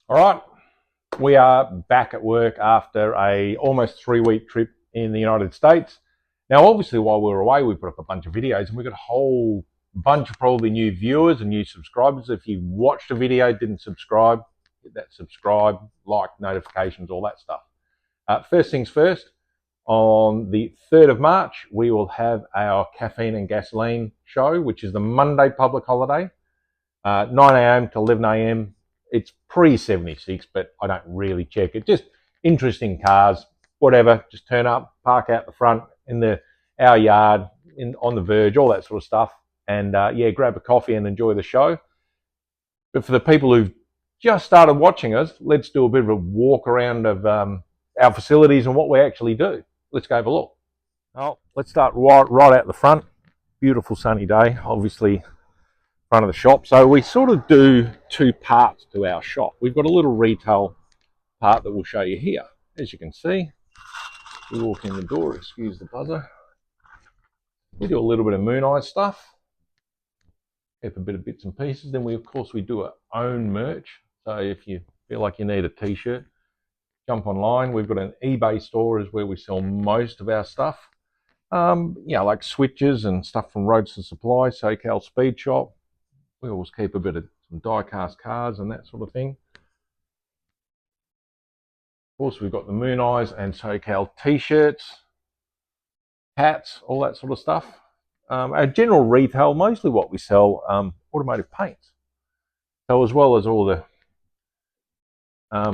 All right, we are back at work after a almost 3 week trip in the United States. Now, obviously, while we were away, we put up a bunch of videos and we got a whole bunch of probably new viewers and new subscribers. If you watched a video, didn't subscribe, hit that subscribe, like, notifications, all that stuff. First things first, on the 3rd of March, we will have our Caffeine and Gasoline show, which is the Monday public holiday, 9 a.m. to 11 a.m. It's pre-76, but I don't really check it. Just interesting cars, whatever. Just turn up, park out the front in our yard, on the verge, all that sort of stuff, and yeah, grab a coffee and enjoy the show. But for the people who've just started watching us, let's do a bit of a walk around of our facilities and what we actually do. Let's go have a look. Oh, let's start right out the front. Beautiful sunny day, obviously front of the shop. So we sort of do two parts to our shop. We've got a little retail part that we'll show you here. As you can see, we walk in the door, excuse the buzzer. We do a little bit of Moon Eye stuff, keep a bit of bits and pieces. Then we, of course, we do our own merch. So if you feel like you need a t-shirt, jump online. We've got an eBay store is where we sell most of our stuff. Like switches and stuff from Roadster Supply, SoCal Speed Shop. We always keep a bit of some die-cast cars and that sort of thing. Of course, we've got the Moon Eyes and SoCal t-shirts, hats, all that sort of stuff. Our general retail, mostly what we sell, automotive paints. So as well as all the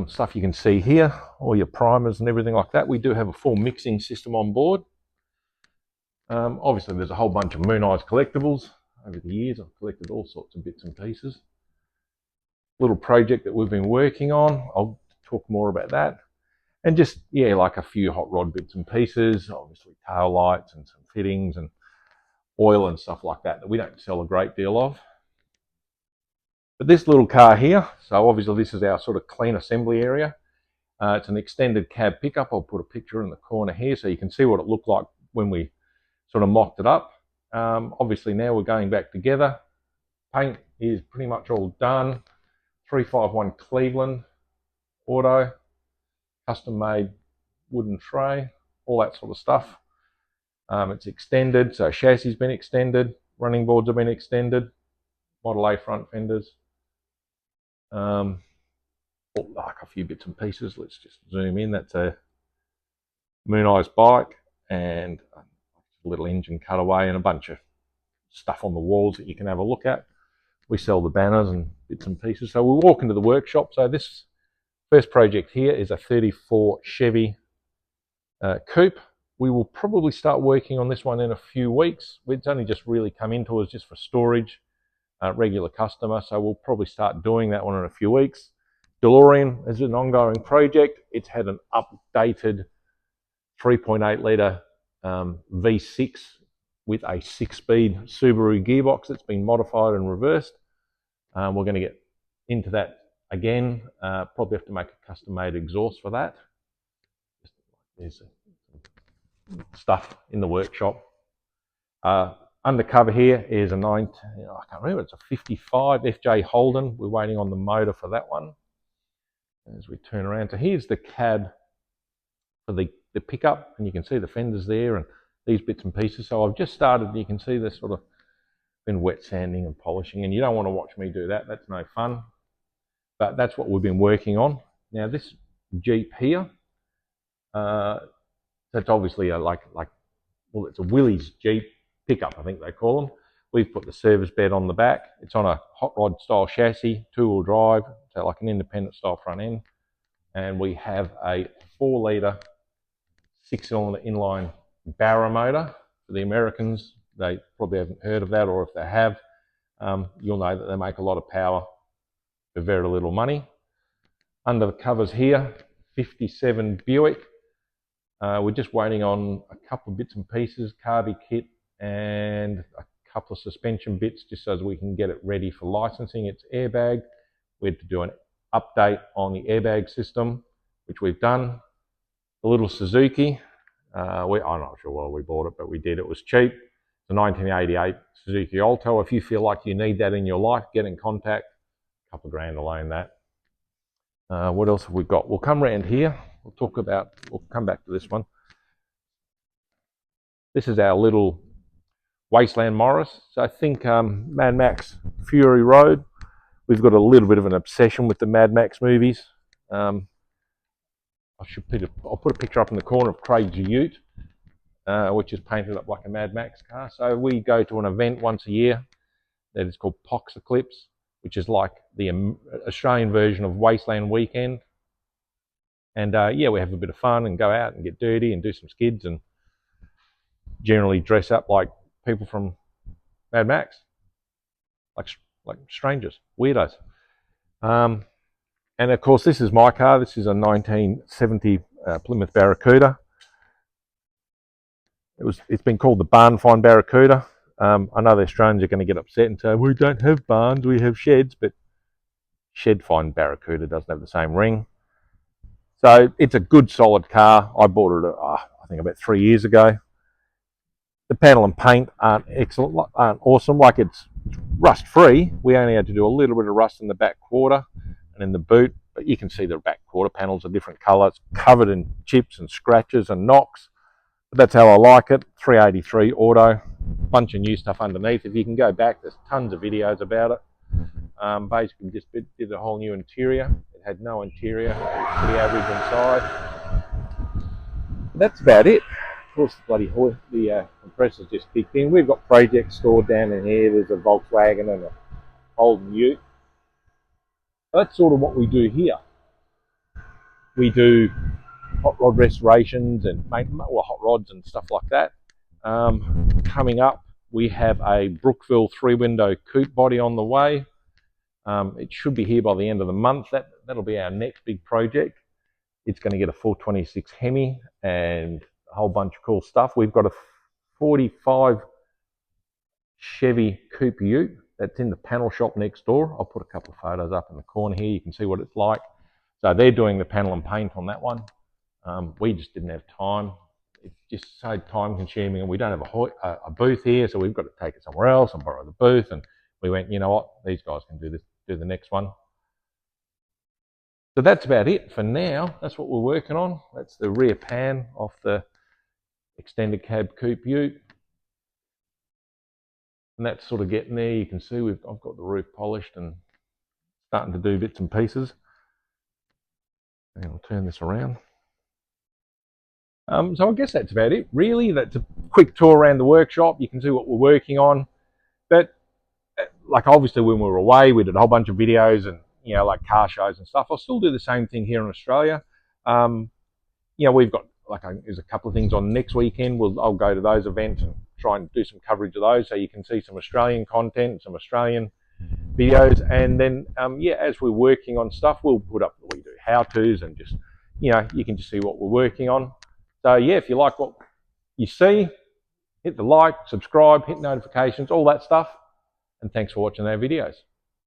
stuff you can see here, all your primers and everything like that, we do have a full mixing system on board. Obviously, there's a whole bunch of Moon Eyes collectibles. Over the years, I've collected all sorts of bits and pieces. Little project that we've been working on. I'll talk more about that. And just, yeah, like a few hot rod bits and pieces, obviously tail lights and some fittings and oil and stuff like that we don't sell a great deal of. But this little car here, so obviously this is our sort of clean assembly area. It's an extended cab pickup. I'll put a picture in the corner here so you can see what it looked like when we sort of mocked it up. Obviously now we're going back together. Paint is pretty much all done. 351 Cleveland auto, custom made wooden tray, all that sort of stuff. It's extended, so chassis has been extended, running boards have been extended, Model A front fenders. Like a few bits and pieces. Let's just zoom in. That's a Moon Eyes bike and a little engine cutaway and a bunch of stuff on the walls that you can have a look at. We sell the banners and bits and pieces. So we'll walk into the workshop. So this first project here is a 34 Chevy coupe. We will probably start working on this one in a few weeks. It's only just really come into us just for storage, regular customer. So we'll probably start doing that one in a few weeks. DeLorean is an ongoing project. It's had an updated 3.8 litre V6 with a 6-speed Subaru gearbox that's been modified and reversed. We're going to get into that again. Probably have to make a custom-made exhaust for that. There's stuff in the workshop. Undercover here is a I can't remember, it's a 55 FJ Holden. We're waiting on the motor for that one. As we turn around, so here's the cab for the pickup, and you can see the fenders there and these bits and pieces. So I've just started, you can see this sort of been wet sanding and polishing, and you don't want to watch me do that, that's no fun. But that's what we've been working on. Now this Jeep here, that's obviously well, it's a Willys Jeep pickup, I think they call them. We've put the service bed on the back. It's on a hot rod style chassis, 2-wheel drive, so like an independent style front end. And we have a 4-litre 6-cylinder inline Barra motor. For the Americans, they probably haven't heard of that, or if they have, you'll know that they make a lot of power for very little money. Under the covers here, 57 Buick. We're just waiting on a couple of bits and pieces, carby kit and a couple of suspension bits just so that we can get it ready for licensing. It's airbag. We had to do an update on the airbag system, which we've done. The little Suzuki, I'm not sure why we bought it, but we did. It was cheap. It's a 1988 Suzuki Alto. If you feel like you need that in your life, get in contact. A couple of grand alone that. What else have we got? We'll come around here. We'll come back to this one. This is our little Wasteland Morris. So I think Mad Max Fury Road. We've got a little bit of an obsession with the Mad Max movies. I'll put a picture up in the corner of Craig's Ute, which is painted up like a Mad Max car. So we go to an event once a year that is called Pox Eclipse, which is like the Australian version of Wasteland Weekend. And yeah, we have a bit of fun and go out and get dirty and do some skids and generally dress up like people from Mad Max, like strangers, weirdos. And of course, this is my car. This is a 1970 Plymouth Barracuda. It's been called the Barn Find Barracuda. I know the Australians are going to get upset and say, we don't have barns, we have sheds, but Shed Find Barracuda doesn't have the same ring. So it's a good solid car. I bought it, I think about 3 years ago. The panel and paint aren't excellent, aren't awesome. Like it's rust free. We only had to do a little bit of rust in the back quarter and in the boot, but you can see the back quarter panels are different colours, covered in chips and scratches and knocks. But that's how I like it. 383 auto, bunch of new stuff underneath. If you can go back, there's tons of videos about it. Basically just did a whole new interior. It had no interior, pretty average inside. That's about it. Of course, the compressor's just kicked in. We've got projects stored down in here. There's a Volkswagen and a Holden Ute. That's sort of what we do here. We do hot rod restorations and hot rods and stuff like that. Coming up, we have a Brookville 3-window coupe body on the way. It should be here by the end of the month. That'll be our next big project. It's going to get a 426 Hemi and a whole bunch of cool stuff. We've got a 45 Chevy Coupe Ute that's in the panel shop next door. I'll put a couple of photos up in the corner here. You can see what it's like. So they're doing the panel and paint on that one. We just didn't have time. It's just so time consuming, and we don't have a booth here, so we've got to take it somewhere else and borrow the booth. And we went, you know what, these guys can do the next one. So that's about it for now. That's what we're working on. That's the rear pan off the extended cab coupe Ute. And that's sort of getting there. You can see I've got the roof polished and starting to do bits and pieces. And I'll turn this around. So I guess that's about it. Really, that's a quick tour around the workshop. You can see what we're working on. But like obviously when we were away, we did a whole bunch of videos and like car shows and stuff. I'll still do the same thing here in Australia. We've got there's a couple of things on next weekend. I'll go to those events and try and do some coverage of those, so you can see some Australian content, some Australian videos. And then as we're working on stuff, we do how-tos and just you can just see what we're working on. So yeah, if you like what you see, hit the like, subscribe, hit notifications, all that stuff. And thanks for watching our videos.